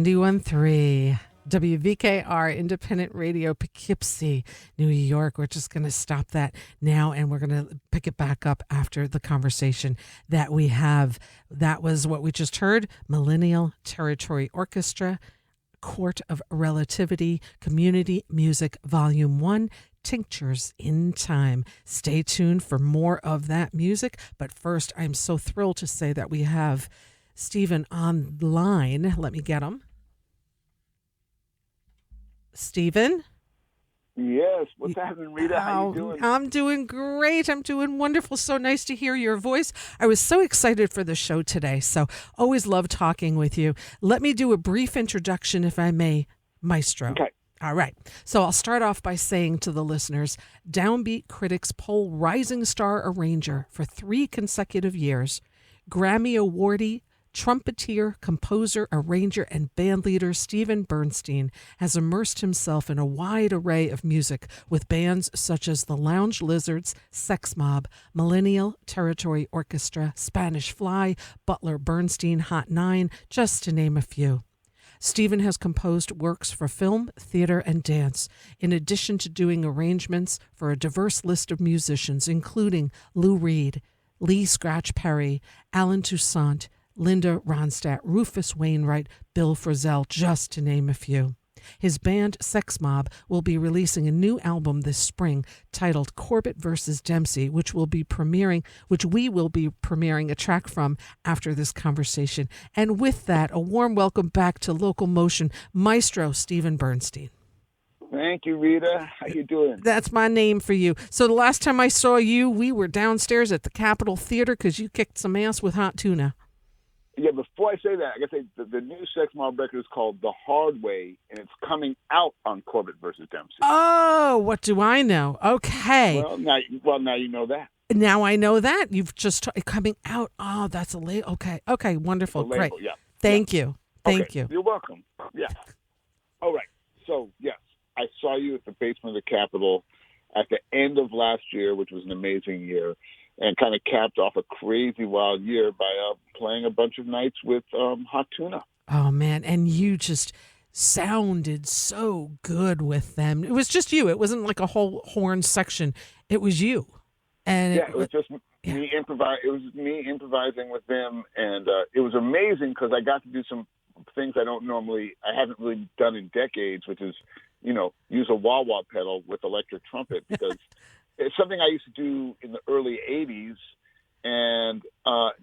91.3 WVKR Independent Radio, Poughkeepsie, New York. We're just going to stop that now, and we're going to pick it back up after the conversation that we have. That was what we just heard, Millennial Territory Orchestra, Court of Relativity, Community Music, Volume 1, Tinctures in Time. Stay tuned for more of that music. But first, I'm so thrilled to say that we have Stephen on the line. Let me get him. Stephen? Yes. What's happening, Rita? How you doing? I'm doing great. I'm doing wonderful. So nice to hear your voice. I was so excited for the show today. So always love talking with you. Let me do a brief introduction, if I may, Maestro. Okay. All right. So I'll start off by saying to the listeners, Downbeat critics poll rising star arranger for 3 consecutive years, Grammy awardee, trumpeter, composer, arranger, and bandleader Stephen Bernstein has immersed himself in a wide array of music with bands such as the Lounge Lizards, Sex Mob, Millennial Territory Orchestra, Spanish Fly, Butler Bernstein, Hot Nine, just to name a few. Stephen has composed works for film, theater, and dance, in addition to doing arrangements for a diverse list of musicians, including Lou Reed, Lee Scratch Perry, Alan Toussaint, Linda Ronstadt, Rufus Wainwright, Bill Frisell, just to name a few. His band, Sex Mob, will be releasing a new album this spring titled Corbett vs. Dempsey, which we will be premiering a track from after this conversation. And with that, a warm welcome back to LocalMotion, Maestro Stephen Bernstein. Thank you, Rita. How you doing? That's my name for you. So the last time I saw you, we were downstairs at the Capitol Theater because you kicked some ass with hot tuna. Yeah, before I say that, I got to say the new Sex Mob record is called The Hard Way, and it's coming out on Corbett versus Dempsey. Oh, what do I know? Okay. Well, now you know that. Now I know that. You've just coming out. Oh, that's a label. Okay, wonderful. The label, great. Yeah. Thank you. Thank you. You're welcome. Yeah. All right. So, yes, I saw you at the basement of the Capitol at the end of last year, which was an amazing year, and kind of capped off a crazy wild year by playing a bunch of nights with Hot Tuna. Oh, man. And you just sounded so good with them. It was just you. It wasn't like a whole horn section. It was you. And it was just me improvise. It was me improvising with them, and it was amazing because I got to do some things I haven't really done in decades, which is, use a wah-wah pedal with electric trumpet, because it's something I used to do in the early 80s, and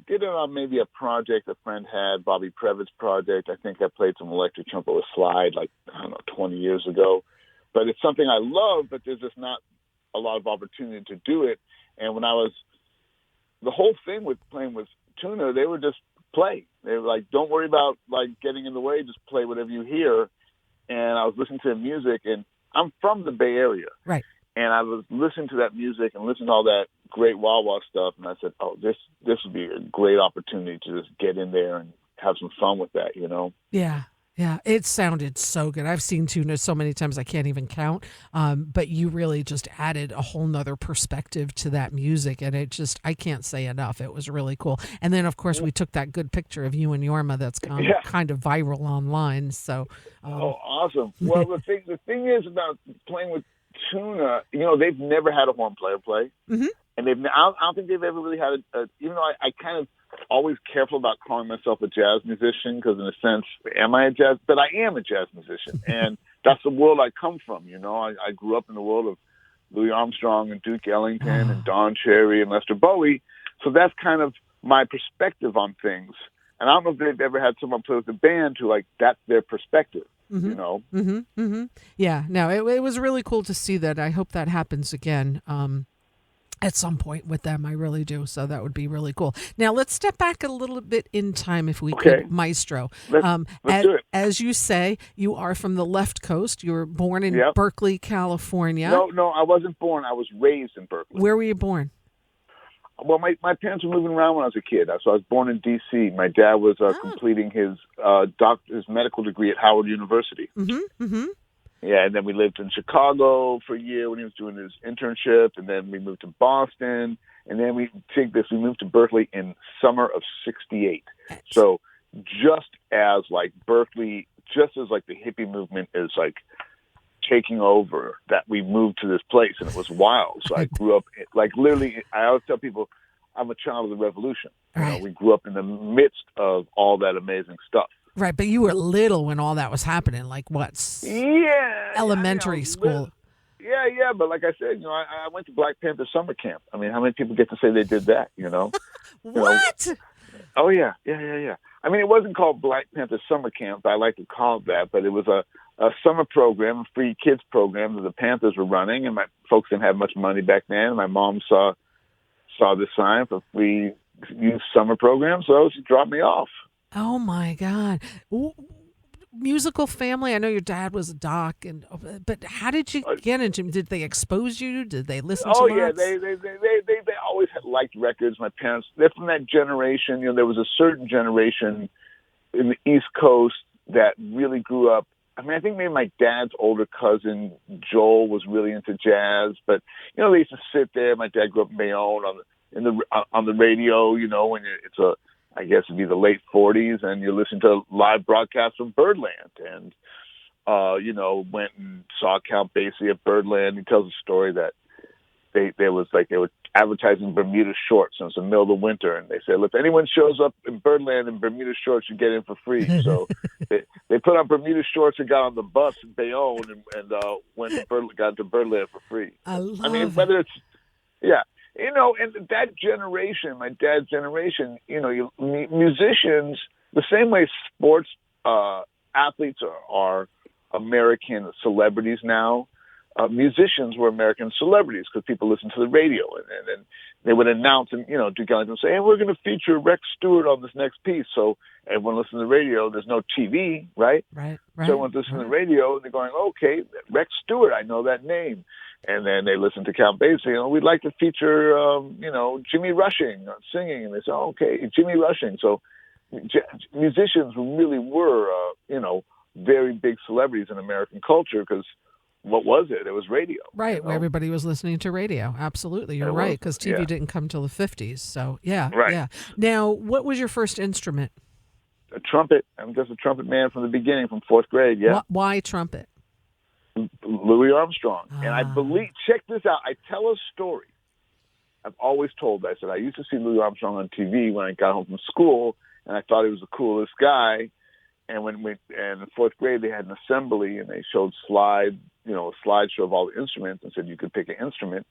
did it on maybe a project a friend had, Bobby Previtt's project. I think I played some electric trumpet with slide, 20 years ago. But it's something I love, but there's just not a lot of opportunity to do it. And when the whole thing with playing with Tuna, they were just play. They were like, don't worry about getting in the way, just play whatever you hear. And I was listening to the music, and I'm from the Bay Area. Right. And I was listening to that music and listening to all that great wah-wah stuff, and I said, oh, this would be a great opportunity to just get in there and have some fun with that, Yeah, it sounded so good. I've seen Tuna so many times I can't even count, but you really just added a whole nother perspective to that music, and I can't say enough. It was really cool. And then, of course, we took that good picture of you and Yorma that's kind of viral online. So, awesome. Well, the thing is about playing with Tuna, they've never had a horn player play, mm-hmm. and I don't think they've ever really had even though I kind of always careful about calling myself a jazz musician, because in a sense, but I am a jazz musician, and that's the world I come from. I grew up in the world of Louis Armstrong and Duke Ellington and Don Cherry and Lester Bowie, so that's kind of my perspective on things. And I don't know if they've ever had someone play with the band who that's their perspective. Mm-hmm. Mm-hmm. Mm-hmm. Yeah, no, it was really cool to see that. I hope that happens again at some point with them. I really do. So that would be really cool. Now, let's step back a little bit in time, if we could, Maestro. Let's do it. As you say, you are from the left coast. You were born in Berkeley, California. No, I wasn't born. I was raised in Berkeley. Where were you born? Well, my parents were moving around when I was a kid. So I was born in D.C. My dad was completing his medical degree at Howard University. Mm-hmm. Mm-hmm. Yeah, and then we lived in Chicago for a year when he was doing his internship, and then we moved to Boston, and then we moved to Berkeley in summer of '68. So just as Berkeley just as like the hippie movement is like taking over, that we moved to this place, and it was wild. So I grew up like literally. I always tell people I'm a child of the revolution. You know, we grew up in the midst of all that amazing stuff. Right, but you were little when all that was happening. Like what? Elementary school. Yeah, but like I said, you know, I went to Black Panther summer camp. I mean, how many people get to say they did that? You know, what? You know, oh yeah. I mean, it wasn't called Black Panther summer camp. I like to call it that, but it was a summer program, a free kids program that the Panthers were running, and my folks didn't have much money back then. And my mom saw the sign for free youth summer program, so she dropped me off. Oh my God. Musical family. I know your dad was a doc, but how did you get into? Did they expose you? Did they listen to? Oh yeah, they always had liked records. My parents, they're from that generation. You know, there was a certain generation in the East Coast that really grew up. I mean, I think maybe my dad's older cousin Joel was really into jazz, but you know, they used to sit there. My dad grew up in Bayonne on the radio. You know, when I guess it'd be the late 40s, and you're listening to live broadcasts from Birdland, and you know, went and saw Count Basie at Birdland. He tells a story that they were advertising Bermuda shorts, and it's the middle of the winter, and they said, "Look, if anyone shows up in Birdland in Bermuda shorts, you get in for free." So they put on Bermuda shorts and got on the bus in Bayonne and got to Birdland for free. I mean, whether it's you know, and that generation, my dad's generation, you know, musicians, the same way sports athletes are American celebrities now, musicians were American celebrities because people listened to the radio, and they would announce, and you know, Duke Ellington would say, "Hey, we're going to feature Rex Stewart on this next piece." So everyone listens to the radio. There's no TV, right? Right. So everyone's listening to the radio, and they're going, "Okay, Rex Stewart, I know that name." And then they listen to Count Basie. You know, we'd like to feature, you know, Jimmy Rushing singing, and they say, "Oh, okay, Jimmy Rushing." So musicians really were, you know, very big celebrities in American culture because what was it? It was radio. Right, you know? where everybody was listening to radio. Absolutely, you're right, because TV didn't come till the 50s. So yeah. Now, what was your first instrument? A trumpet. I'm just a trumpet man from the beginning, from fourth grade. Yeah. Why trumpet? Louis Armstrong. And I believe, check this out. I tell a story. I've always told. I said I used to see Louis Armstrong on TV when I got home from school, and I thought he was the coolest guy. And in fourth grade, they had an assembly, and they showed a slideshow of all the instruments, and said you could pick an instrument.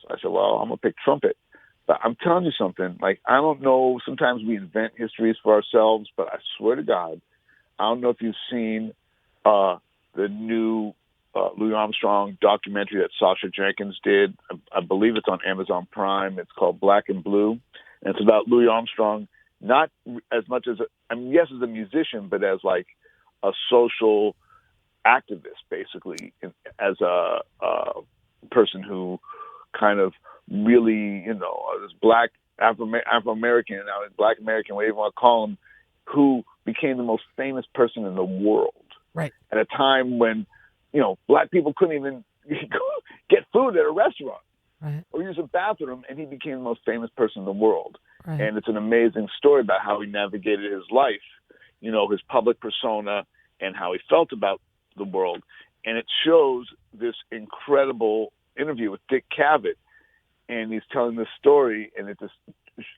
So I said, well, I'm gonna pick trumpet. But I'm telling you something. Like, I don't know. Sometimes we invent histories for ourselves, but I swear to God, I don't know if you've seen the new Louis Armstrong documentary that Sasha Jenkins did. I believe it's on Amazon Prime. It's called Black and Blue, and it's about Louis Armstrong, not as much as yes, as a musician, but as like a social activist, basically, as a person who kind of really, you know, this black Afro-American, black American, whatever you want to call him, who became the most famous person in the world. Right. At a time when, you know, black people couldn't even get food at a restaurant or use a bathroom, and he became the most famous person in the world. Right. And it's an amazing story about how he navigated his life, you know, his public persona, and how he felt about the world. And it shows this incredible interview with Dick Cavett, and he's telling this story, and it's just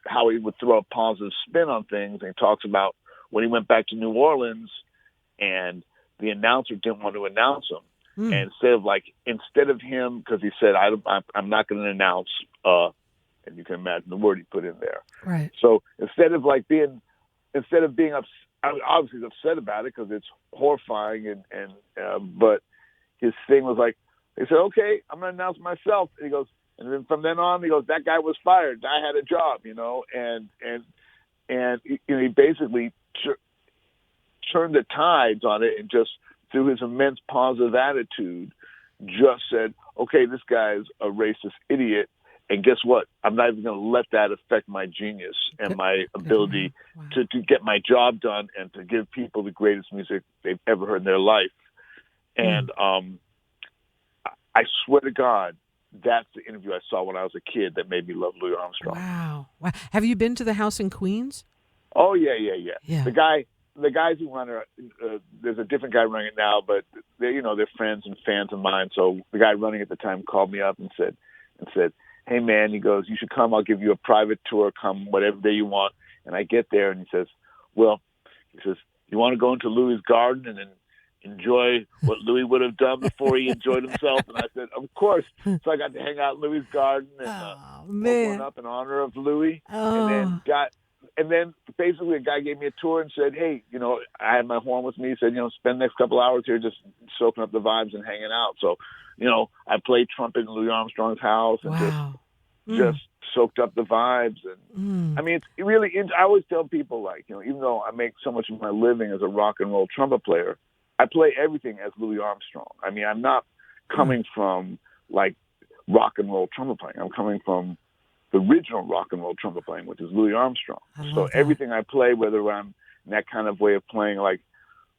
how he would throw a positive spin on things. And he talks about when he went back to New Orleans, and the announcer didn't want to announce him. And instead of him, because he said, I'm not going to announce, and you can imagine the word he put in there. Right. So instead of being upset, obviously he's upset about it because it's horrifying, but his thing was like, he said, okay, I'm going to announce myself. And he goes, and then from then on, he goes, that guy was fired. I had a job, you know, and he basically turned the tides on it, and just through his immense positive attitude, just said, okay, this guy's a racist idiot. And guess what? I'm not even going to let that affect my genius and my ability to get my job done and to give people the greatest music they've ever heard in their life. And I swear to God, that's the interview I saw when I was a kid that made me love Louis Armstrong. Wow. Have you been to the house in Queens? Oh, yeah. The guy, the guys who run it, there's a different guy running it now, but they're friends and fans of mine. So the guy running at the time called me up and said, "Hey man," he goes, "you should come. I'll give you a private tour. Come whatever day you want." And I get there, and he says, "You want to go into Louis' garden and then enjoy what Louis would have done before he enjoyed himself?" And I said, "Of course." So I got to hang out in Louis' garden and smoke one up in honor of Louis, and then basically a guy gave me a tour and said, "Hey, I had my horn with me." He said, "Spend the next couple hours here just soaking up the vibes and hanging out." So, I played trumpet in Louis Armstrong's house and just soaked up the vibes. And I mean, it's really, I always tell people, like, even though I make so much of my living as a rock and roll trumpet player, I play everything as Louis Armstrong. I mean, I'm not coming from like rock and roll trumpet playing. I'm coming from the original rock and roll trumpet playing, which is Louis Armstrong. So everything I play, whether I'm in that kind of way of playing, like,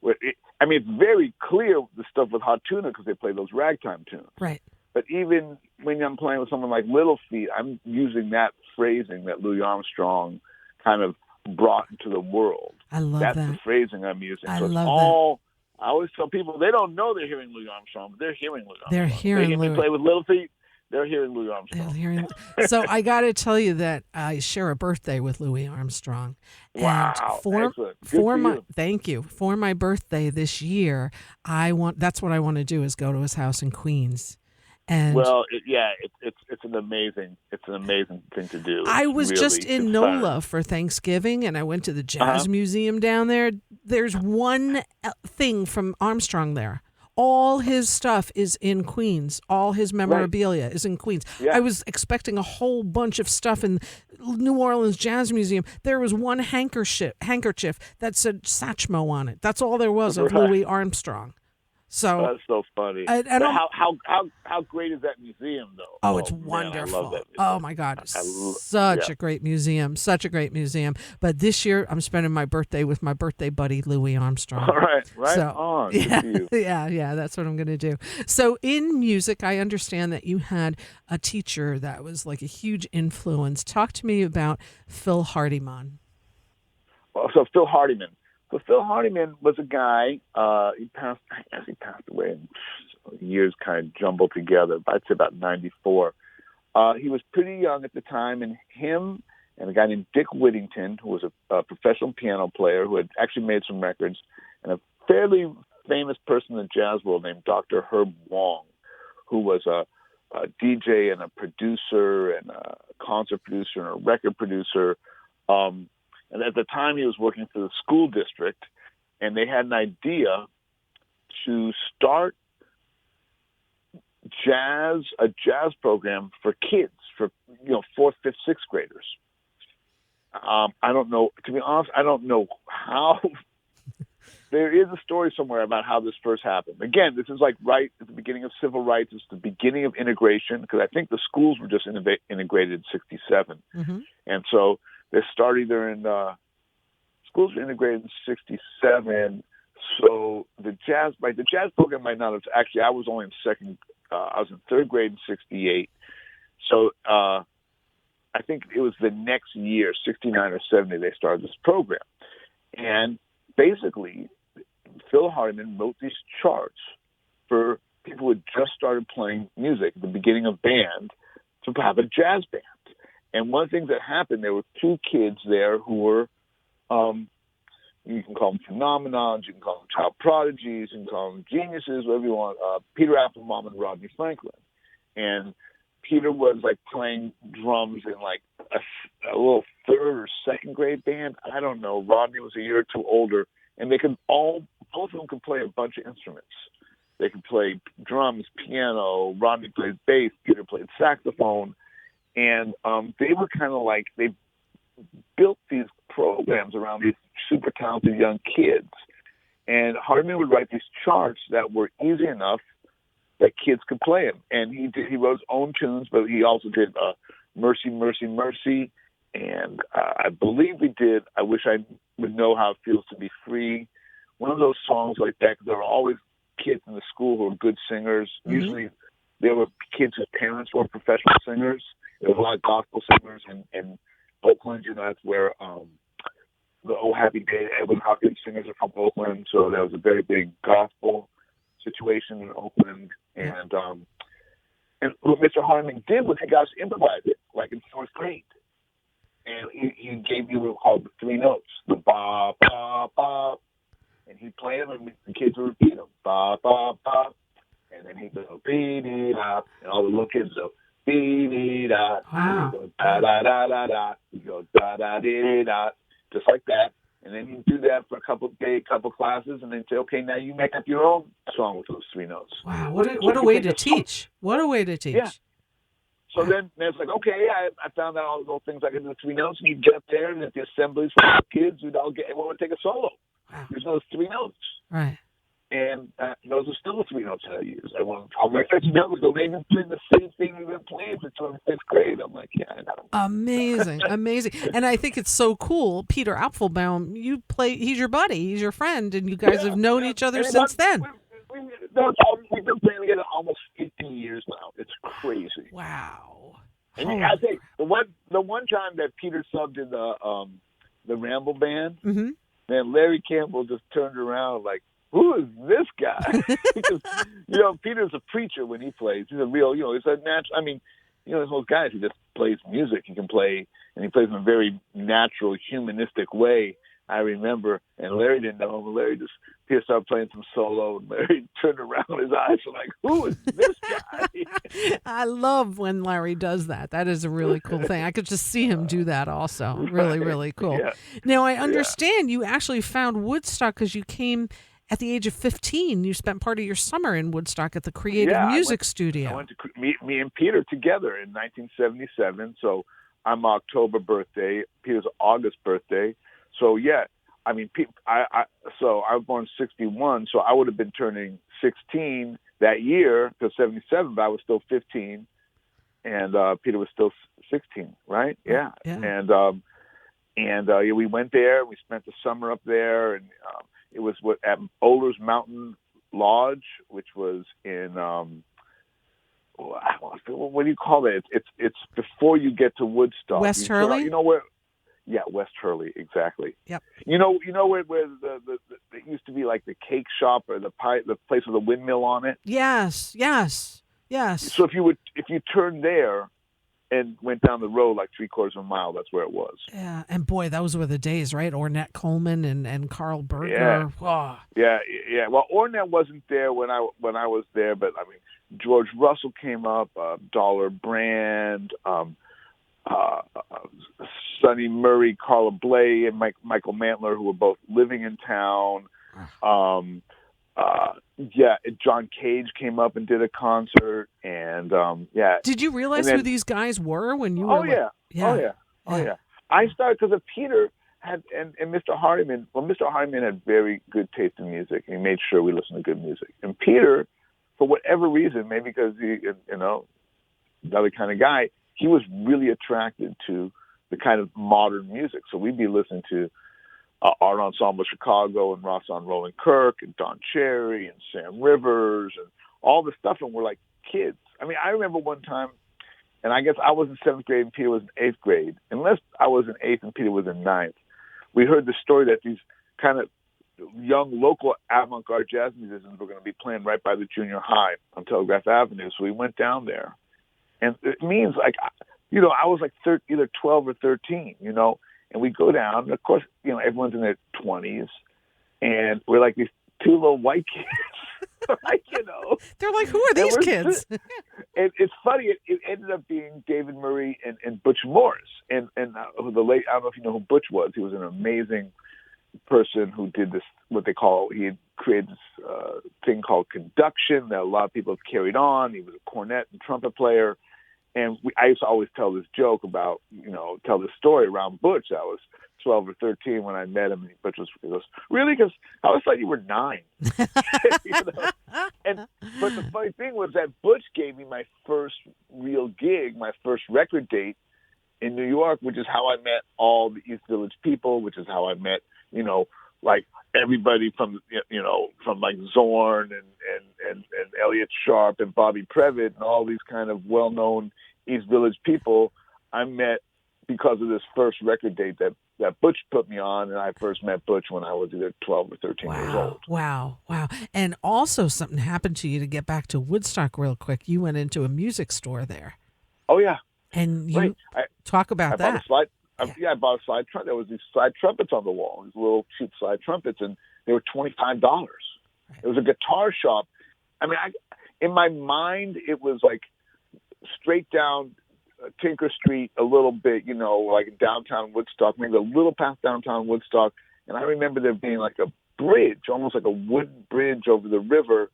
it's very clear the stuff with Hot Tuna because they play those ragtime tunes. Right. But even when I'm playing with someone like Little Feat, I'm using that phrasing that Louis Armstrong kind of brought into the world. I love That's that. the phrasing I'm using. I so love that. I always tell people they don't know they're hearing Louis Armstrong, but they're hearing Louis Armstrong. They're hearing Louis. They play with Little Feat. They're hearing Louis Armstrong. So I got to tell you that I share a birthday with Louis Armstrong. Wow! And excellent. Thank you. For my birthday this year, that's what I want to do is go to his house in Queens. And it's an amazing thing to do. I was just in NOLA for Thanksgiving, and I went to the Jazz Museum down there. There's one thing from Armstrong there. All his stuff is in Queens. All his memorabilia is in Queens. Yeah. I was expecting a whole bunch of stuff in New Orleans Jazz Museum. There was one handkerchief that said Satchmo on it. That's all there was of Louis Armstrong. So that's so funny. And how great is that museum, though? Oh, it's wonderful. Man, I love that museum. Oh my God, such a great museum, such a great museum. But this year, I'm spending my birthday with my birthday buddy Louis Armstrong. All right, so, on. Yeah, that's what I'm going to do. So in music, I understand that you had a teacher that was like a huge influence. Talk to me about Phil Hardiman. Well, so Phil Hardiman. So Phil Hardiman was a guy, he passed away, and years kind of jumbled together, but I'd say about 94. He was pretty young at the time, and him and a guy named Dick Whittington, who was a professional piano player who had actually made some records, and a fairly famous person in the jazz world named Dr. Herb Wong, who was a DJ and a producer and a concert producer and a record producer. And at the time, he was working for the school district, and they had an idea to start a jazz program for kids, for 4th, 5th, 6th graders. I don't know. To be honest, I don't know how. There is a story somewhere about how this first happened. Again, this is like right at the beginning of civil rights. It's the beginning of integration, because I think the schools were just integrated in '67, and so. They started either in schools were integrated in '67, so the jazz program might not have. Actually, I was only in I was in 3rd grade in '68, so I think it was the next year, '69 or '70, they started this program, and basically, Phil Hardiman wrote these charts for people who had just started playing music at the beginning of band to have a jazz band. And one of the things that happened, there were 2 kids there who were, you can call them phenomenons, you can call them child prodigies, you can call them geniuses, whatever you want, Peter Applebaum and Rodney Franklin. And Peter was like playing drums in like a little 3rd or 2nd grade band. I don't know. Rodney was a year or 2 older. And they could both of them could play a bunch of instruments. They could play drums, piano, Rodney played bass, Peter played saxophone. And they were kind of like, they built these programs around these super talented young kids. And Hardiman would write these charts that were easy enough that kids could play them. And he wrote his own tunes, but he also did Mercy, Mercy, Mercy. And I believe he did I Wish I Would Know How It Feels to Be Free. One of those songs like that, because there were always kids in the school who were good singers. Usually there were kids whose parents were professional singers. There was a lot of gospel singers in Oakland. That's where the Oh Happy Day. Edwin Hawkins singers are from Oakland, so there was a very big gospel situation in Oakland. And what Mr. Harmon did was he got us to improvise it, like in fourth grade. And he gave you what we called the three notes, the ba, ba, ba. And he'd play them, and the kids would repeat them, ba, ba, ba. And then he'd go, be-dee-da. And all the little kids go, be-dee-da. Wow. And he'd go, da-da-da-da-da. He'd go, da-da-dee-da. Just like that. And then he'd do that for a couple classes, and then say, okay, now you make up your own song with those three notes. Wow. What a way to teach. What a way to teach. Yeah. So then it's like, okay, I found out all the little things I could do with three notes, and you'd get up there, and at the assemblies for the kids, everyone would take a solo. Wow. There's those three notes. Right. And those are still the three notes that I use. I'll record never go, they've been playing the same thing we've been playing since I'm in fifth grade. I'm like, yeah, I know. Amazing. Amazing. And I think it's so cool. Peter Apfelbaum, he's your buddy, he's your friend, and you guys have known each other since then. We've been playing together almost 15 years now. It's crazy. Wow. And I think the one time that Peter subbed in the Ramble band, mm-hmm. man, Larry Campbell just turned around like, who is this guy? Because, Peter's a preacher when he plays. He's a real, he's a natural. I mean, there's those guys who just plays music. He can play, and he plays in a very natural, humanistic way. I remember, and Larry didn't know him. Peter started playing some solo, and Larry turned around, his eyes were like, who is this guy? I love when Larry does that. That is a really cool thing. I could just see him do that also. Really, really cool. Yeah. Now, I understand you actually found Woodstock because you came at the age of 15. You spent part of your summer in Woodstock at the Creative Music Studio. I went to me and Peter together in 1977. So I'm October birthday. Peter's August birthday. So yeah, I mean, I was born in 61. So I would have been turning 16 that year because 77, but I was still 15, and Peter was still 16, right? Yeah. And we went there. We spent the summer up there, and it was at Oler's Mountain Lodge, which was in what do you call it? It's before you get to Woodstock. West Hurley. You know where? Yeah, West Hurley, exactly. Yep. You know where the it used to be like the cake shop or the place with a windmill on it. Yes. So if you turned there and went down the road like 3/4 of a mile, that's where it was. Yeah, and boy, those were the days, right? Ornette Coleman and Carl Berger. Yeah. Oh. Yeah. Well, Ornette wasn't there when I was there, but I mean, George Russell came up, Dollar Brand, Sonny Murray, Carla Bley, and Michael Mantler, who were both living in town. John Cage came up and did a concert, and Did you realize who these guys were when you were? Oh yeah. I started because of Peter and Mr. Hardiman. Well, Mr. Hardiman had very good taste in music, and he made sure we listened to good music. And Peter, for whatever reason, maybe because he, another kind of guy, he was really attracted to the kind of modern music. So we'd be listening to Art Ensemble Chicago and Ross on Roland Kirk and Don Cherry and Sam Rivers and all this stuff, and we're like kids. I mean, I remember one time, and I guess I was in 7th grade and Peter was in 8th grade. Unless I was in 8th and Peter was in 9th. We heard the story that these kind of young local avant-garde jazz musicians were going to be playing right by the junior high on Telegraph Avenue. So we went down there. And it means, like, I was like either 12 or 13, and we go down. And of course, everyone's in their 20s, and we're like these two little white kids. They're like, who are these kids? It's funny. It ended up being David Murray and Butch Morris, and I don't know if you know who Butch was. He was an amazing person who did this, he had created this thing called conduction that a lot of people have carried on. He was a cornet and trumpet player. And I used to always tell this joke about, tell this story around Butch. I was 12 or 13 when I met him, and Butch he goes, really? Because I always thought you were 9. But the funny thing was that Butch gave me my first real gig, my first record date in New York, which is how I met all the East Village people, which is how I met, like everybody from like Zorn and Elliot Sharp and Bobby Previtt and all these kind of well-known East Village people I met because of this first record date that that Butch put me on, and I first met Butch when I was either 12 or 13 years old. Wow. And also something happened to you to get back to Woodstock real quick. You went into a music store there. Oh yeah, And right. you talk about I bought that. a slide. Yeah. I bought a slide trumpet. There was these slide trumpets on the wall, these little cheap slide trumpets, and they were $25. Right. It was a guitar shop. I mean, in my mind, it was like straight down Tinker Street a little bit, like in downtown Woodstock, maybe a little past downtown Woodstock. And I remember there being like a bridge, almost like a wooden bridge over the river,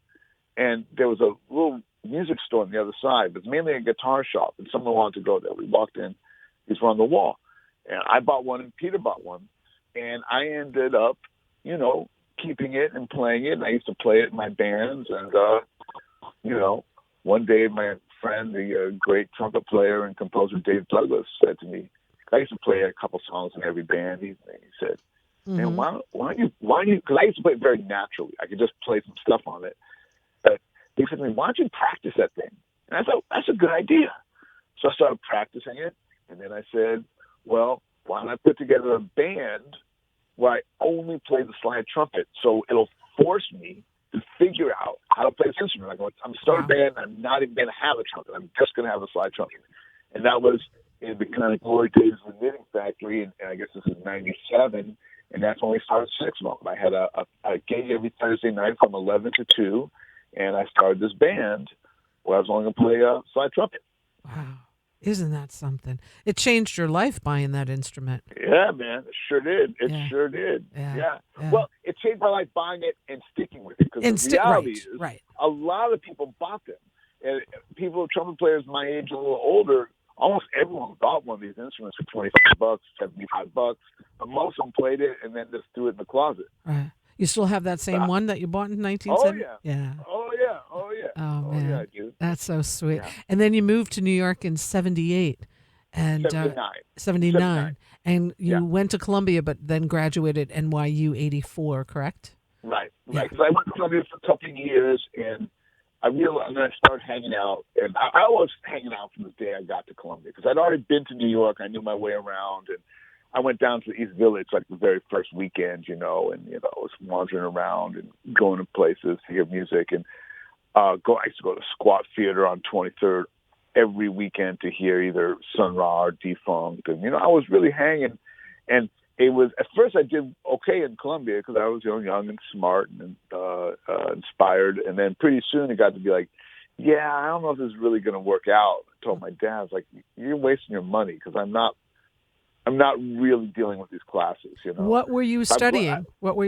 and there was a little music store on the other side, but mainly a guitar shop, and someone wanted to go there. We walked in, these were on the wall, and I bought one, and Peter bought one, and I ended up, keeping it and playing it. And I used to play it in my bands, and one day my friend, the great trumpet player and composer Dave Douglas, said to me, I used to play a couple songs in every band. He said, "Man, why don't you?" Because I used to play it very naturally. I could just play some stuff on it. But he said to me, "Why don't you practice that thing?" And I thought, that's a good idea. So I started practicing it, and then I said, "Well, why don't I put together a band where I only play the slide trumpet, so it'll force me to figure out how to play this instrument. I'm going to start a band. I'm not even going to have a trumpet. I'm just going to have a slide trumpet." And that was in the kind of glory days of the Knitting Factory, and I guess this is '97, and that's when we started Six Month. I had a gig every Thursday night from 11 to 2, and I started this band where I was only going to play a slide trumpet. Wow. Isn't that something? It changed your life buying that instrument. Yeah, man. It sure did. Sure did. Yeah. Well, it changed my life buying it and sticking with it. Because the reality is, a lot of people bought them. And people, trumpet players my age, a little older, almost everyone bought one of these instruments for $25, $75. But most of them played it and then just threw it in the closet. Right. You still have that same one that you bought in 1970? Oh, yeah. Oh, yeah. Oh, man. Yeah, dude. That's so sweet. Yeah. And then you moved to New York in 78. And 79. And you went to Columbia, but then graduated NYU 84, correct? Right. Because I went to Columbia for a couple of years, and I realized I started hanging out. And I was hanging out from the day I got to Columbia, because I'd already been to New York. I knew my way around, and I went down to the East Village like the very first weekend, and I was wandering around and going to places to hear music. And I used to go to Squat Theater on 23rd every weekend to hear either Sun Ra or Defunct. And, I was really hanging. And it was, at first I did okay in Columbia because I was young and smart and inspired. And then pretty soon it got to be like, yeah, I don't know if this is really going to work out. I told my dad, I was like, you're wasting your money because I'm not really dealing with these classes, What were you studying? Well,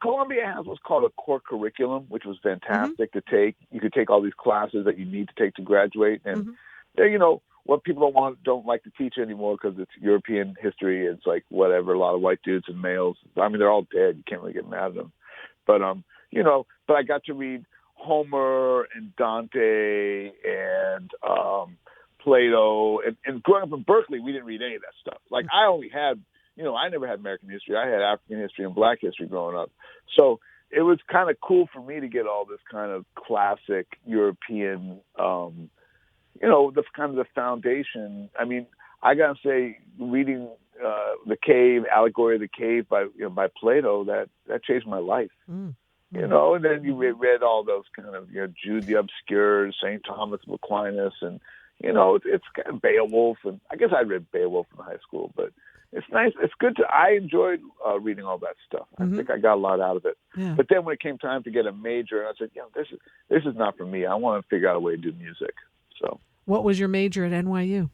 Columbia has what's called a core curriculum, which was fantastic to take. You could take all these classes that you need to take to graduate. And they're, what people don't like to teach anymore because it's European history. It's like whatever, a lot of white dudes and males. I mean, they're all dead. You can't really get mad at them. But, but I got to read Homer and Dante and Plato, and growing up in Berkeley, we didn't read any of that stuff. Like I only had, I never had American history. I had African history and Black history growing up. So it was kind of cool for me to get all this kind of classic European, the kind of the foundation. I mean, I gotta say, reading The Cave, Allegory of the Cave by Plato, that changed my life. And then you read all those kind of, Jude the Obscure, St. Thomas of Aquinas, and it's kind of Beowulf, and I guess I read Beowulf in high school, but it's nice. It's good I enjoyed reading all that stuff. I think I got a lot out of it. Yeah. But then when it came time to get a major, I said, this is not for me. I want to figure out a way to do music. So, what was your major at NYU?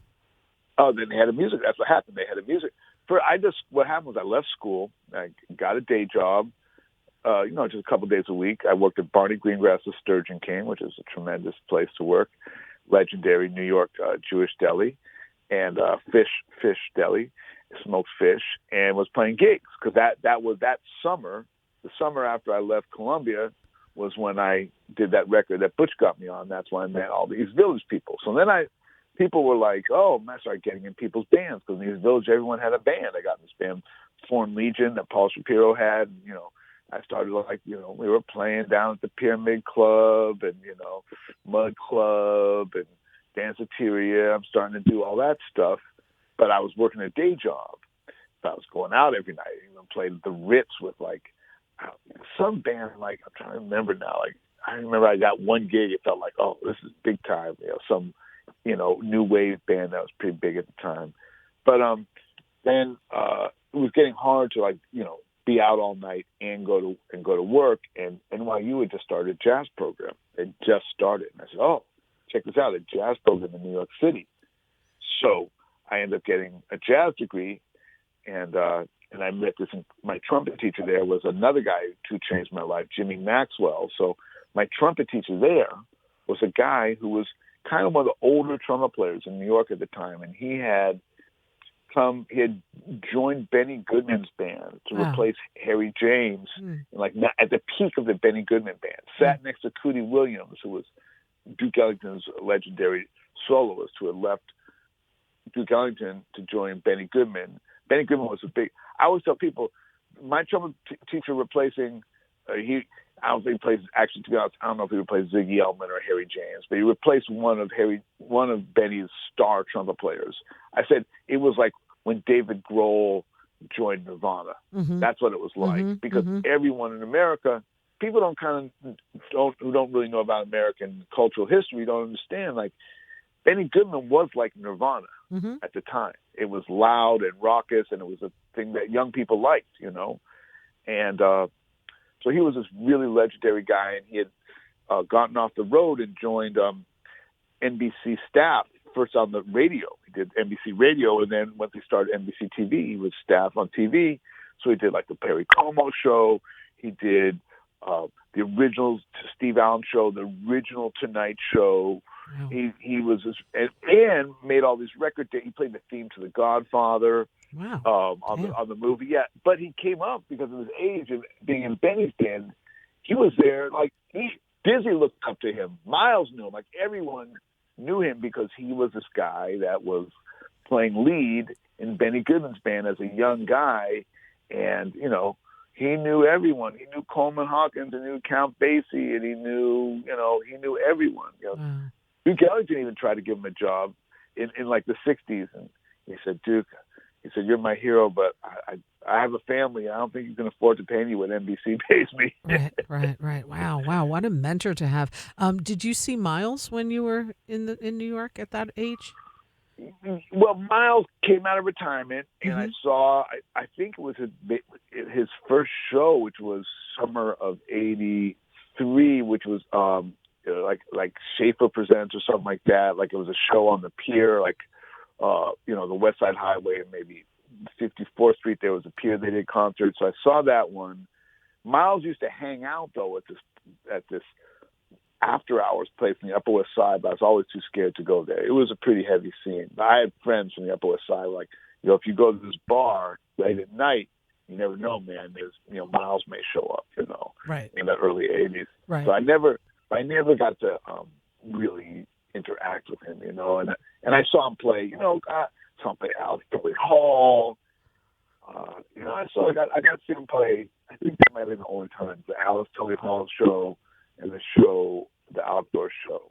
Oh, then they had a music. That's what happened. They had a music. What happened was I left school. I got a day job. Just a couple of days a week. I worked at Barney Greengrass's Sturgeon King, which is a tremendous place to work. Legendary New York Jewish deli, and fish deli, smoked fish, and was playing gigs because that was that summer. The summer after I left Columbia was when I did that record that Butch got me on. That's when I met all these Village people. So then people were like, oh, I started getting in people's bands because in these Village everyone had a band. I got in this band, Foreign Legion, that Paul Shapiro had. I started we were playing down at the Pyramid Club and, Mud Club and Danceteria. I'm starting to do all that stuff, but I was working a day job. I was going out every night. I even played the Ritz with like some band. Like I'm trying to remember now. Like I remember I got one gig. It felt like, oh, this is big time. Some new wave band that was pretty big at the time. But then it was getting hard to be out all night and go to work. And NYU had just started a jazz program. It just started, and I said, oh, check this out, a jazz program in New York City. So I ended up getting a jazz degree, and I met my trumpet teacher there was another guy who changed my life, Jimmy Maxwell. So my trumpet teacher there was a guy who was kind of one of the older trumpet players in New York at the time, and he had joined Benny Goodman's band to replace Harry James, at the peak of the Benny Goodman band. Sat next to Cootie Williams, who was Duke Ellington's legendary soloist, who had left Duke Ellington to join Benny Goodman. Benny Goodman was I always tell people, my trumpet teacher replacing, I don't think he plays, actually, to be honest, I don't know if he replaced Ziggy Elman or Harry James, but he replaced one of Benny's star trumpet players. I said it was like when David Grohl joined Nirvana. Mm-hmm. That's what it was like, because everyone in America, people who don't really know about American cultural history, don't understand, like, Benny Goodman was like Nirvana at the time. It was loud and raucous, and it was a thing that young people liked, And so he was this really legendary guy, and he had gotten off the road and joined NBC staff, first on the radio. He did NBC radio, and then once he started NBC TV, he was staff on TV. So he did like the Perry Como show. He did the original Steve Allen show, the original Tonight Show. Wow. He was and made all these records. He played the theme to The Godfather. Wow. On the movie. Yeah, but he came up because of his age and being in Benny's band. He was there, like Dizzy looked up to him. Miles knew him. Like everyone knew him because he was this guy that was playing lead in Benny Goodman's band as a young guy, and he knew everyone. He knew Coleman Hawkins, and knew Count Basie, and he knew everyone. Wow. Duke Ellington even tried to give him a job in like the '60s, and he said, Duke, he said, you're my hero, but I have a family. I don't think you can afford to pay me what NBC pays me. Right. Wow. What a mentor to have. Did you see Miles when you were in New York at that age? Well, Miles came out of retirement, and I saw. I think it was his first show, which was summer of '83, which was like Schaefer Presents or something like that. Like it was a show on the pier, like. The West Side Highway and maybe 54th Street, there was a pier they did concerts. So I saw that one. Miles used to hang out though at this after hours place in the Upper West Side, but I was always too scared to go there. It was a pretty heavy scene. I had friends from the Upper West Side, like, if you go to this bar late at night, you never know, man. There's Miles may show up, right, in the early '80s. Right. So I never got to really interact with him, and I saw him play, I saw him play Alex Tully Hall. I got to see him play. I think that might have been the only time, the Alex Tully Hall show and the outdoor show.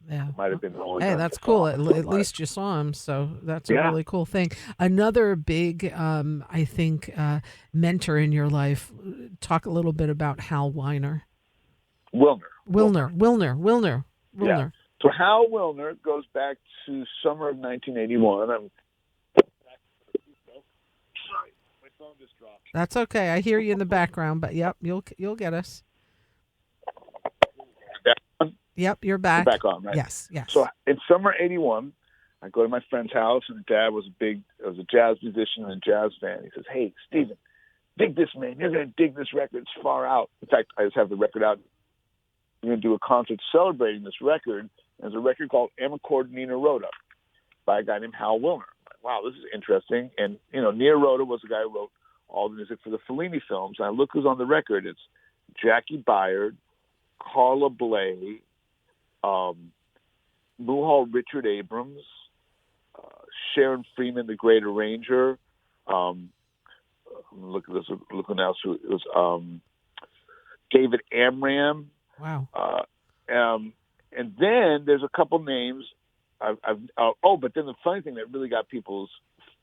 Yeah, might have been the only. Hey, that's cool. At least you saw him, so that's a really cool thing. Another big, I think, mentor in your life. Talk a little bit about Hal Weiner. Wilner. Yeah. So Hal Wilner goes back to summer of 1981. Sorry, my phone just dropped. That's okay. I hear you in the background, but yep, you'll get us. Yep, you're back. You're back on, right? Yes. So in summer '81, I go to my friend's house, and Dad was a jazz musician and a jazz fan. He says, "Hey, Stephen, dig this, man. You're gonna dig this record. It's far out." In fact, I just have the record out. We're gonna do a concert celebrating this record. There's a record called M Accord Nina Rota by a guy named Hal Wilner. Like, wow, this is interesting. And Nina Rota was the guy who wrote all the music for the Fellini films. And I look who's on the record. It's Jackie Byard, Carla Bley, Muhal Richard Abrams, Sharon Freeman, the great arranger. Look at this. Look who else. It was David Amram. Wow. And then there's a couple names. But then the funny thing that really got people's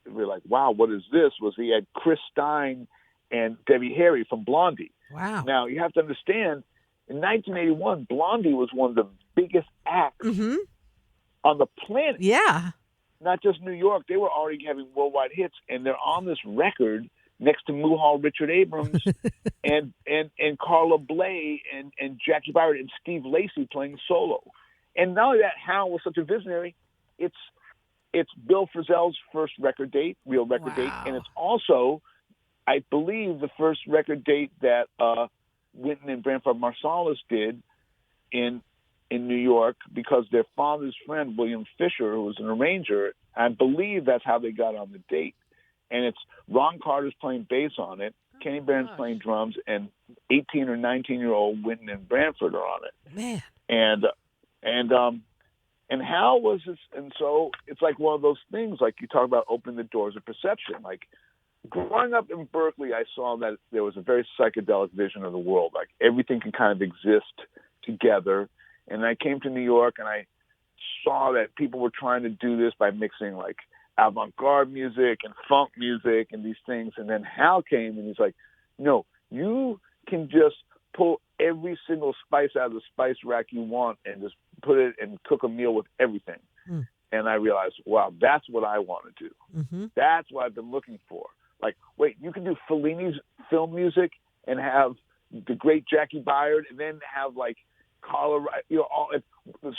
we're like, wow, what is this? Was he had Chris Stein and Debbie Harry from Blondie. Wow. Now, you have to understand, in 1981, Blondie was one of the biggest acts on the planet. Yeah. Not just New York. They were already having worldwide hits, and they're on this record next to Muhal Richard Abrams and Carla Bley and Jackie Byron and Steve Lacy playing solo. And not only that, Hal was such a visionary. It's Bill Frisell's first record date, real record date, and it's also, I believe, the first record date that Wynton and Branford Marsalis did in New York, because their father's friend, William Fisher, who was an arranger, I believe that's how they got on the date. And it's Ron Carter's playing bass on it, Kenny Barron's playing drums, and 18 or 19-year-old Wynton and Branford are on it. Man. And Hal was this, and so it's like one of those things, like you talk about opening the doors of perception. Like growing up in Berkeley, I saw that there was a very psychedelic vision of the world. Like everything can kind of exist together. And I came to New York and I saw that people were trying to do this by mixing like avant-garde music and funk music and these things. And then Hal came and he's like, no, you can just pull every single spice out of the spice rack you want and just put it and cook a meal with everything. And I realized, wow, that's what I want to do. That's what I've been looking for. Like, wait, you can do Fellini's film music and have the great Jackie Byard and then have like Carla,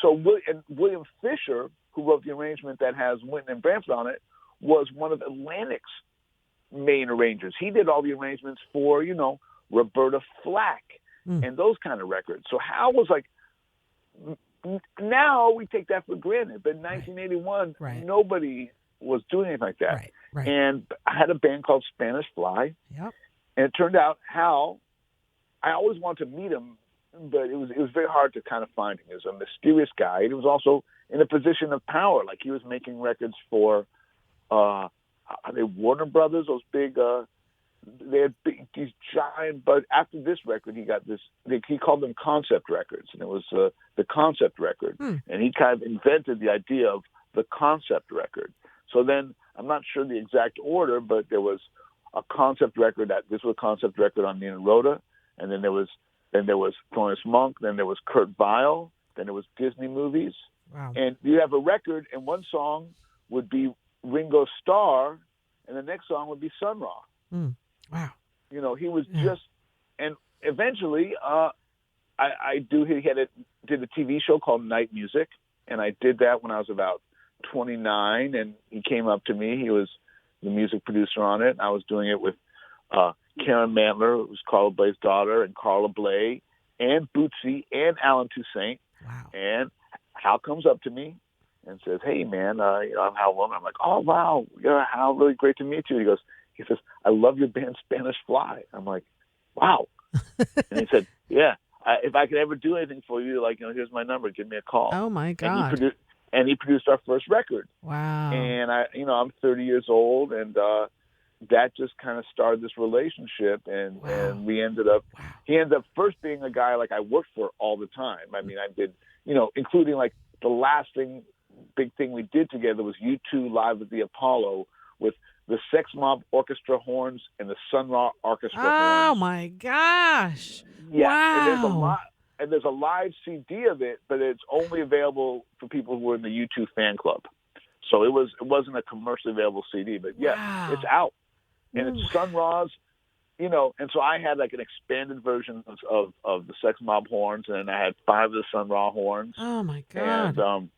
so William Fisher, who wrote the arrangement that has Wynton and Branford on it, was one of Atlantic's main arrangers. He did all the arrangements for, Roberta Flack and those kind of records. So Hal was like, now we take that for granted, but in 1981, nobody was doing anything like that. Right. And I had a band called Spanish Fly, and it turned out Hal, I always wanted to meet him, but it was very hard to kind of find him. He was a mysterious guy. He was also in a position of power. Like he was making records for, are they Warner Brothers? Those big, they had these giant. But after this record, he got this. He called them concept records, and it was the concept record. And he kind of invented the idea of the concept record. So then, I'm not sure the exact order, but there was a concept record. This was a concept record on Nina Rota, and then there was Thelonious Monk, then there was Kurt Weill, then there was Disney movies. Wow. And you have a record, and one song would be Ringo Starr, and the next song would be Sun Ra. Wow. He was just, and eventually, he did a TV show called Night Music, and I did that when I was about 29, and he came up to me. He was the music producer on it, and I was doing it with Karen Mantler, who was Carla Bley's daughter, and Carla Bley, and Bootsy, and Alan Toussaint. Wow. And Hal comes up to me and says, "Hey, man, I'm Hal Willner." I'm like, "Oh, wow, Hal, really great to meet you." He says, "I love your band Spanish Fly." I'm like, "Wow." And he said, "Yeah, if I could ever do anything for you, here's my number. Give me a call." Oh my God. And he produced our first record. Wow. And I'm 30 years old, and that just kind of started this relationship, and we ended up. Wow. He ended up first being a guy like I worked for all the time. I mean, I did, including like the last big thing we did together was U2 live at the Apollo with the Sex Mob Orchestra horns and the Sun Ra Orchestra horns. Oh my gosh! Yeah, wow. And there's a live CD of it, but it's only available for people who are in the U2 fan club. So it wasn't a commercially available CD, but it's out. And it's Sun Ra's, and so I had like an expanded version of the Sex Mob horns, and I had 5 of the Sun Ra horns. Oh my God. And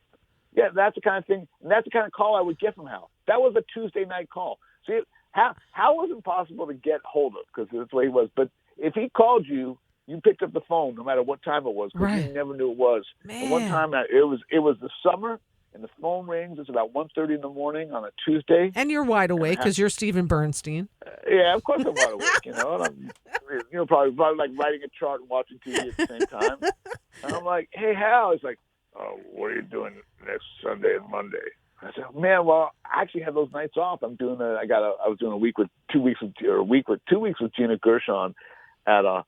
that's the kind of thing, and that's the kind of call I would get from Hal. That was a Tuesday night call. See, Hal was impossible to get hold of because that's the way he was. But if he called you, you picked up the phone no matter what time it was because you never knew it was. Man. And one time it was the summer, and the phone rings. It's about 1:30 in the morning on a Tuesday. And you're wide awake because you're Stephen Bernstein. Yeah, of course I'm wide awake. And I'm probably like writing a chart and watching TV at the same time. And I'm like, "Hey, Hal." He's like, "Oh, what are you doing next Sunday and Monday?" I said, "Man, well, I actually had those nights off. I was doing a week with 2 weeks with Gina Gershon at the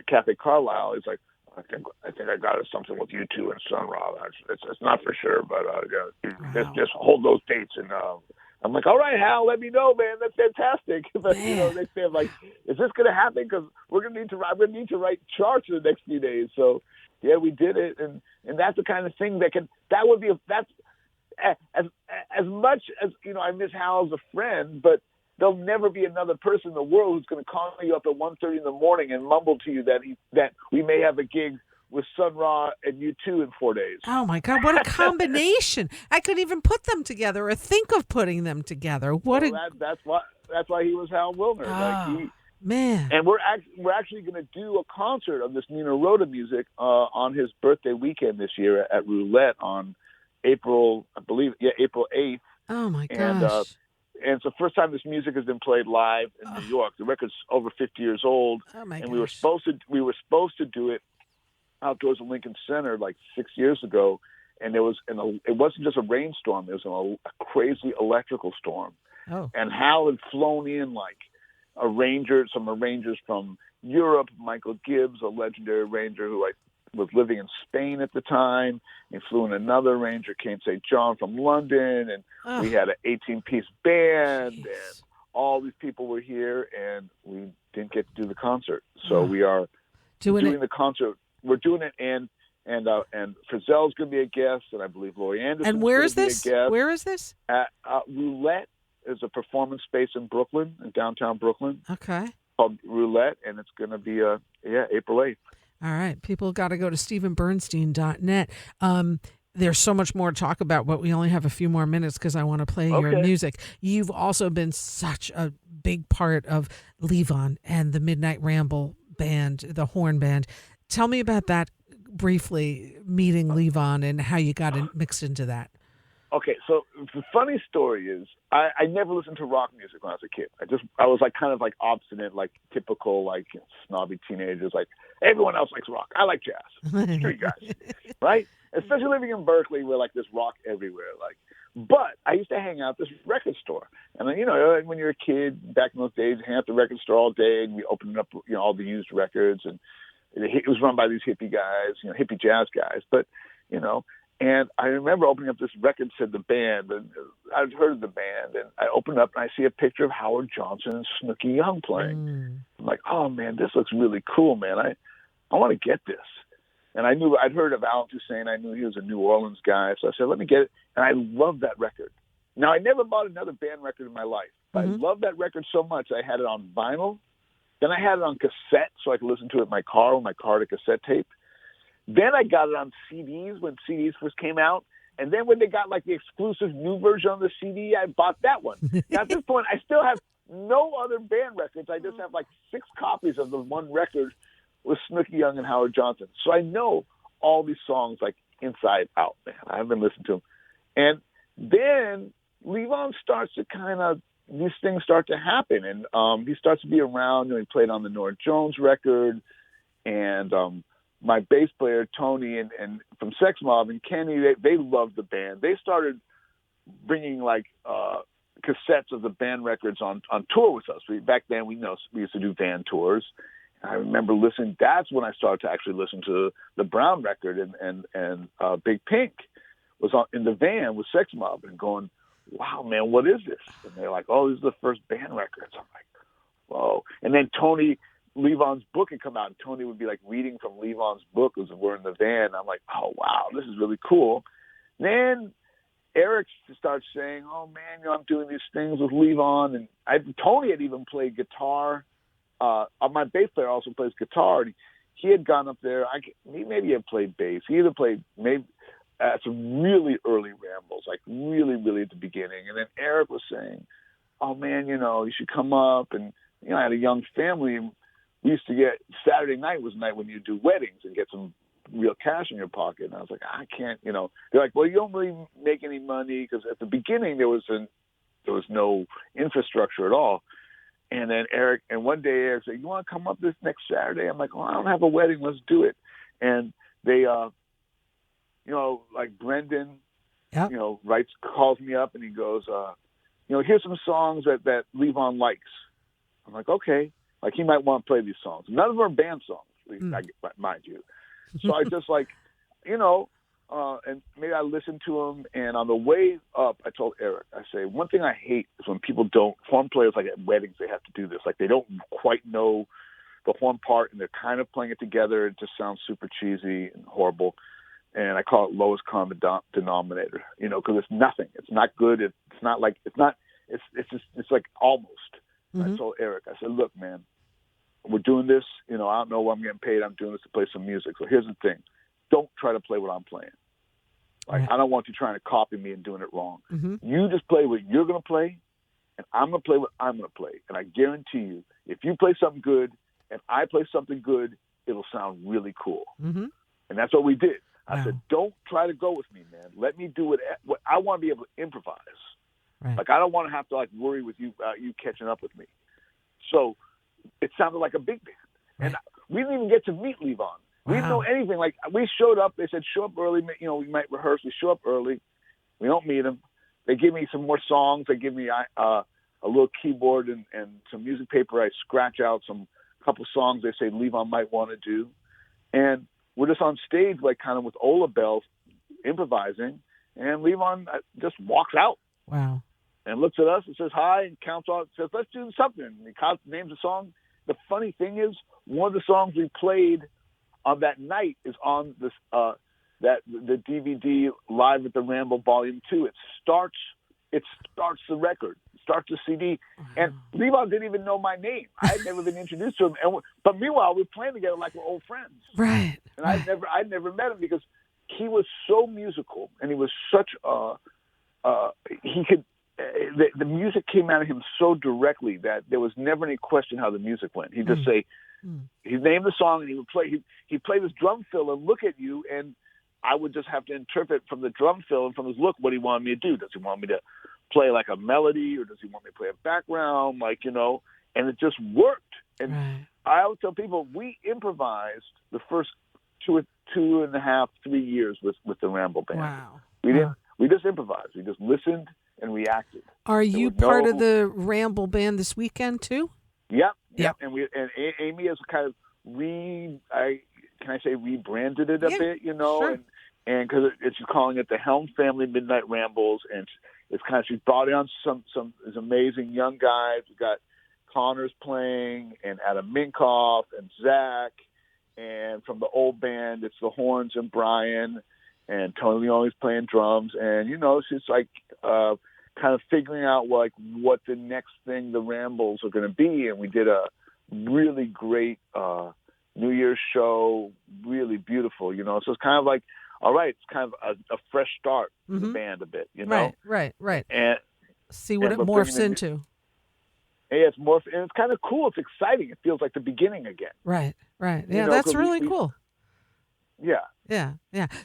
Cafe Carlisle." He's like, I think I got something with U2 and Sun Ra. It's not for sure, but Wow. just hold those dates. And I'm like, all right, Hal, let me know, man. That's fantastic. But Man. next day I'm like, is this going to happen? Because I'm going to need to write charts in the next few days. So yeah, we did it, and that's the kind of thing that's as much as I miss Hal as a friend, but there'll never be another person in the world who's going to call you up at 1:30 in the morning and mumble to you that we may have a gig with Sun Ra and U2 in 4 days. Oh my God, what a combination. I couldn't even put them together or think of putting them together. What Well, a that's why he was Hal Wilner. man. And we're actually going to do a concert of this Nina Rota music on his birthday weekend this year at Roulette on April 8th. Oh my And gosh. and it's the first time this music has been played live in New York. The record's over 50 years old, Oh my and gosh. we were supposed to do it outdoors in Lincoln Center like 6 years ago, and it wasn't just a rainstorm; it was a crazy electrical storm. Oh. And Hal had flown in like some arrangers from Europe, Michael Gibbs, a legendary arranger who was living in Spain at the time. He flew in another arranger, Kane St. John from London, and we had an 18-piece band, and all these people were here, and we didn't get to do the concert. So we are doing the concert. We're doing it, and Frizzell's going to be a guest, and I believe Laurie Anderson's And where going is to be a this? guest. Where is this? Roulette is a performance space in Brooklyn, in downtown Brooklyn, Okay. called Roulette, and it's going to be April 8th. All right. People got to go to StephenBernstein.net. There's so much more to talk about, but we only have a few more minutes because I want to play your music. You've also been such a big part of Levon and the Midnight Ramble band, the horn band. Tell me about that briefly, meeting Levon and how you got mixed into that. Okay, so the funny story is I never listened to rock music when I was a kid. I was like kind of like obstinate, like typical like snobby teenagers. Like everyone else likes rock. I like jazz. Screw you guys, right? Especially living in Berkeley, where like there's rock everywhere. But I used to hang out at this record store, and then when you're a kid back in those days, you hang out at the record store all day, and we opened up all the used records, and it was run by these hippie guys, hippie jazz guys, but And I remember opening up this record, said the band, and I'd heard of the band, and I opened up and I see a picture of Howard Johnson and Snooky Young playing. I'm like, oh man, this looks really cool, man. I want to get this. And I'd heard of Alan Toussaint. I knew he was a New Orleans guy. So I said, let me get it. And I loved that record. Now, I never bought another band record in my life, but I loved that record so much. I had it on vinyl. Then I had it on cassette so I could listen to it in my car with my car to cassette tape. Then I got it on CDs when CDs first came out. And then when they got like the exclusive new version on the CD, I bought that one. Now, at this point, I still have no other band records. I just have like 6 copies of the one record with Snooky Young and Howard Johnson. So I know all these songs like inside out, man. I haven't listened to them. And then Levon starts to these things start to happen. And he starts to be around. He played on the Norah Jones record. And my bass player, Tony, and from Sex Mob and Kenny, they loved the band. They started bringing like cassettes of the band records on tour with us. Back then, we used to do van tours. I remember listening. That's when I started to actually listen to the Brown record, and Big Pink was in the van with Sex Mob, and going, "Wow, man, what is this?" And they're like, "Oh, this is the first band records." I'm like, "Whoa!" And then Levon's book had come out, and Tony would be like reading from Levon's book as we're in the van. I'm like, "Oh, wow, this is really cool." Then Eric starts saying, "Oh man, I'm doing these things with Levon," and Tony had even played guitar. My bass player also plays guitar. And he had gone up there. He maybe had played bass. He either played maybe at some really early rambles, like really, really at the beginning. And then Eric was saying, "Oh man, you should come up." And I had a young family. And we used to get Saturday night was the night when you do weddings and get some real cash in your pocket. And I was like, I can't. They're like, "Well, you don't really make any money," because at the beginning there was no infrastructure at all. And then one day Eric said, "You want to come up this next Saturday?" I'm like, "Well, I don't have a wedding. Let's do it." And they, like Brendan, calls me up and he goes, "Here's some songs that Levon likes." I'm like, "Okay." Like he might want to play these songs. None of them are band songs, mind you. So I just like, you know, and maybe I listened to him. And on the way up, I told Eric, I say, one thing I hate is when people don't, horn players, like at weddings, they have to do this. Like they don't quite know the horn part and they're kind of playing it together. It just sounds super cheesy and horrible. And I call it lowest common denominator, you know, because it's nothing. It's not good. It's not like, it's like almost. I told Eric, I said, look, man, we're doing this. You know, I don't know what I'm getting paid. I'm doing this to play some music. So here's the thing. Don't try to play what I'm playing. Like, Right. I don't want you trying to copy me and doing it wrong. Mm-hmm. You just play what you're going to play, and I'm going to play what I'm going to play. And I guarantee you, if you play something good and I play something good, it'll sound really cool. Mm-hmm. And that's what we did. I Wow. said, don't try to go with me, man. Let me do what I want to be able to improvise. Right. Like, I don't want to have to, like, worry with you about you catching up with me. So it sounded like a big band. Right. And we didn't even get to meet Levon. We didn't know anything. Like, we showed up. They said, show up early. You know, we might rehearse. We show up early. We don't meet him. They give me some more songs. They give me a little keyboard and some music paper. I scratch out some couple songs they say Levon might want to do. And we're just on stage, like, kind of with Ola bells, improvising. And Levon just walks out. Wow. And looks at us and says hi and counts on, says, let's do something. And he names a song. The funny thing is, one of the songs we played on that night is on this the DVD Live at the Ramble Volume 2. It starts the record, starts the CD. And Levon didn't even know my name. I had never been introduced to him. But meanwhile, we're playing together like we're old friends. Right. And I'd never met him because he was so musical and he was such he could. The music came out of him so directly that there was never any question how the music went. He'd just say, he'd name the song and he would play. He'd play this drum fill and look at you, and I would just have to interpret from the drum fill and from his look what he wanted me to do. Does he want me to play like a melody, or does he want me to play a background, like, you know? And it just worked. And Right. I always tell people we improvised the first 2.5, 3 years with the Ramble Band. Wow. We didn't. We just improvised. We just listened and reacted. Are you was part no- of the Ramble Band this weekend too? Yep. Yep. And Amy has kind of rebranded it a bit, you know, sure. and because she's calling it the Helm Family Midnight Rambles, and it's kind of, she's brought on some these amazing young guys. We got Connors playing, and Adam Minkoff, and Zach, and from the old band it's the horns and Brian, and Tony Leone's playing drums, and you know, she's like kind of figuring out like what the next thing the Rambles are going to be. And we did a really great New Year's show, really beautiful, you know. So it's kind of like, all right, it's kind of a fresh start for the band a bit, you know. Right. And See what and it we're morphs bringing into. it's more, and it's kind of cool. It's exciting. It feels like the beginning again. Right. Yeah, You know, that's 'cause really cool. Yeah. Yeah.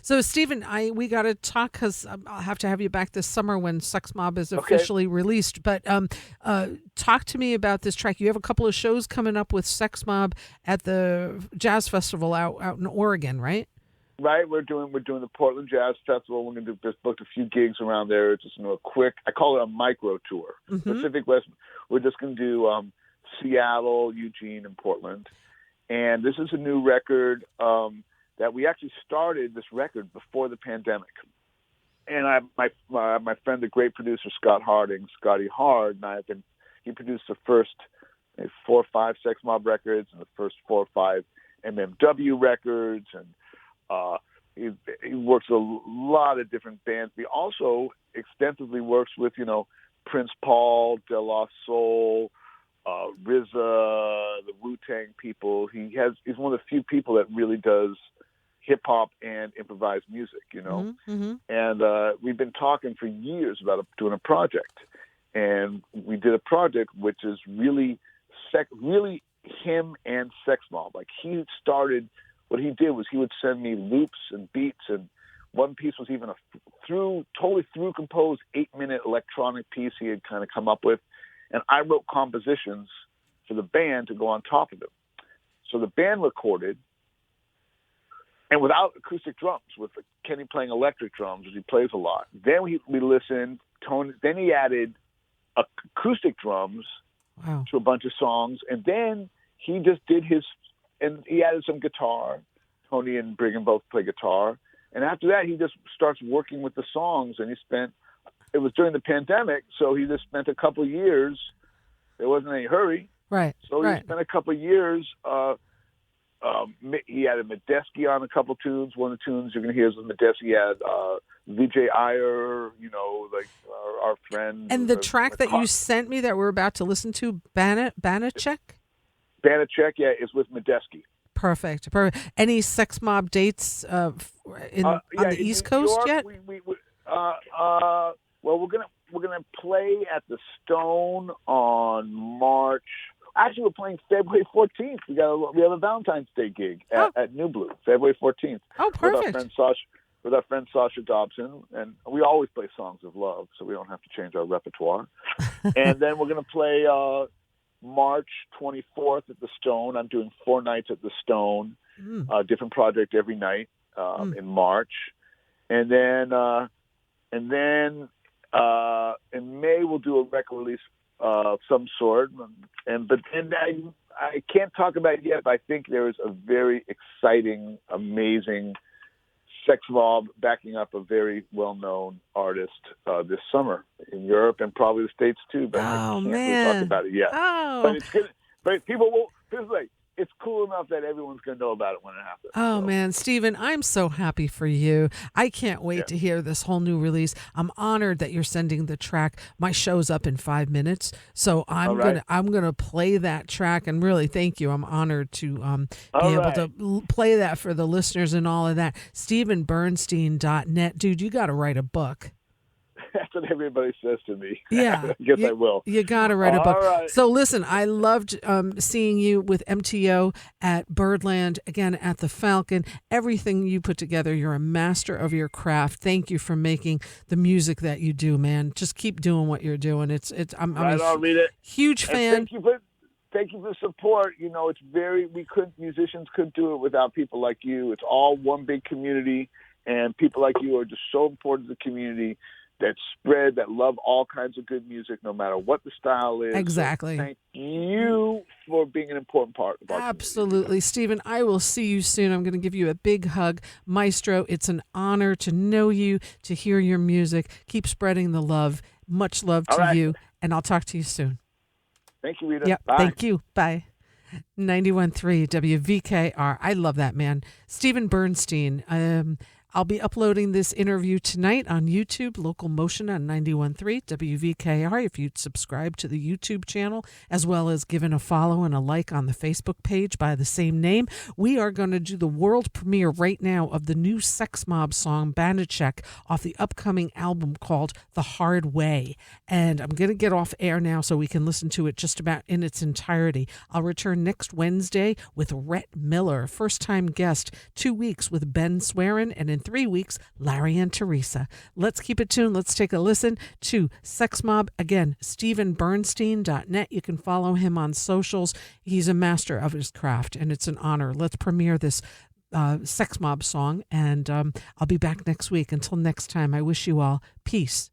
So, Stephen, we got to talk because I'll have to have you back this summer when Sex Mob is Okay. officially released. But talk to me about this track. You have a couple of shows coming up with Sex Mob at the Jazz Festival out in Oregon, right? Right, we're doing the Portland Jazz Festival. We're going to just booked a few gigs around there. It's just, you know, a quick, I call it a micro tour. Pacific West. We're just going to do Seattle, Eugene, and Portland. And this is a new record that we actually started this record before the pandemic. And my friend, the great producer Scott Harding, Scotty Hard, and he produced the first 4 or 5 Sex Mob records and the first 4 or 5 MMW records, and he works with a lot of different bands. He also extensively works with, you know, Prince Paul, De La Soul, RZA, the Wu-Tang people. He's one of the few people that really does hip hop and improvised music, you know. And we've been talking for years about doing a project, and we did a project which is really him and Sex Mob. Like, he started. What he did was he would send me loops and beats, and one piece was even a totally composed 8-minute electronic piece he had kind of come up with, and I wrote compositions for the band to go on top of it. So the band recorded, and without acoustic drums, with Kenny playing electric drums, as he plays a lot. Then we listened. Then he added acoustic drums to a bunch of songs, and then he just did and he added some guitar, Tony and Brigham both play guitar. And after that, he just starts working with the songs. And it was during the pandemic, so he just spent a couple of years. There wasn't any hurry. Right. So he spent a couple of years. He had a Medeski on a couple tunes. One of the tunes you're going to hear is with Medeski. He had Vijay Iyer, our friend. And the track that you sent me that we're about to listen to, Banachek? Banachek, yeah, is with Medeski. Perfect. Any Sex Mob dates on the East Coast York, yet? Well, we're gonna play at the Stone on March. Actually, we're playing February 14th. We have a Valentine's Day gig at New Blue, February 14th. Oh, perfect. With our friend Sasha Dobson, and we always play songs of love, so we don't have to change our repertoire. And then we're gonna play March 24th at the Stone. I'm doing 4 nights at the Stone, different project every night in March, and then in May we'll do a record release of some sort. But I can't talk about it yet. But I think there is a very exciting, amazing Sex Mob backing up a very well-known artist this summer in Europe and probably the States too. But I can't really talk about it yet. Oh. But it's good. But people will. It's cool enough that everyone's going to know about it when it happens. Oh, man, Stephen, I'm so happy for you. I can't wait to hear this whole new release. I'm honored that you're sending the track. My show's up in 5 minutes, so I'm gonna play that track. And really, thank you. I'm honored to be able to play that for the listeners and all of that. StephenBernstein.net, dude, you got to write a book. That's what everybody says to me. Yeah. I guess I will. You got to write a book. Right. So listen, I loved seeing you with MTO at Birdland, again at the Falcon. Everything you put together, you're a master of your craft. Thank you for making the music that you do, man. Just keep doing what you're doing. I'm a huge fan. Thank you for the support. Musicians couldn't do it without people like you. It's all one big community, and people like you are just so important to the community. That love all kinds of good music, no matter what the style is. Exactly. So thank you for being an important part of our Absolutely. community. Stephen, I will see you soon. I'm going to give you a big hug. Maestro, it's an honor to know you, to hear your music. Keep spreading the love. Much love to you, and I'll talk to you soon. Thank you, Rita. Yep. Bye. Thank you. Bye. 91.3 WVKR. I love that, man. Stephen Bernstein. I'll be uploading this interview tonight on YouTube, LocalMotion on 91.3 WVKR. If you'd subscribe to the YouTube channel, as well as giving a follow and a like on the Facebook page by the same name. We are going to do the world premiere right now of the new Sex Mob song, Banachek, off the upcoming album called The Hard Way. And I'm going to get off air now so we can listen to it just about in its entirety. I'll return next Wednesday with Rhett Miller, first-time guest, 2 weeks with Ben Swearin, and in 3 weeks, Larry and Teresa. Let's keep it tuned. Let's take a listen to Sex Mob. Again, StephenBernstein.net. You can follow him on socials. He's a master of his craft, and it's an honor. Let's premiere this Sex Mob song, and I'll be back next week. Until next time, I wish you all peace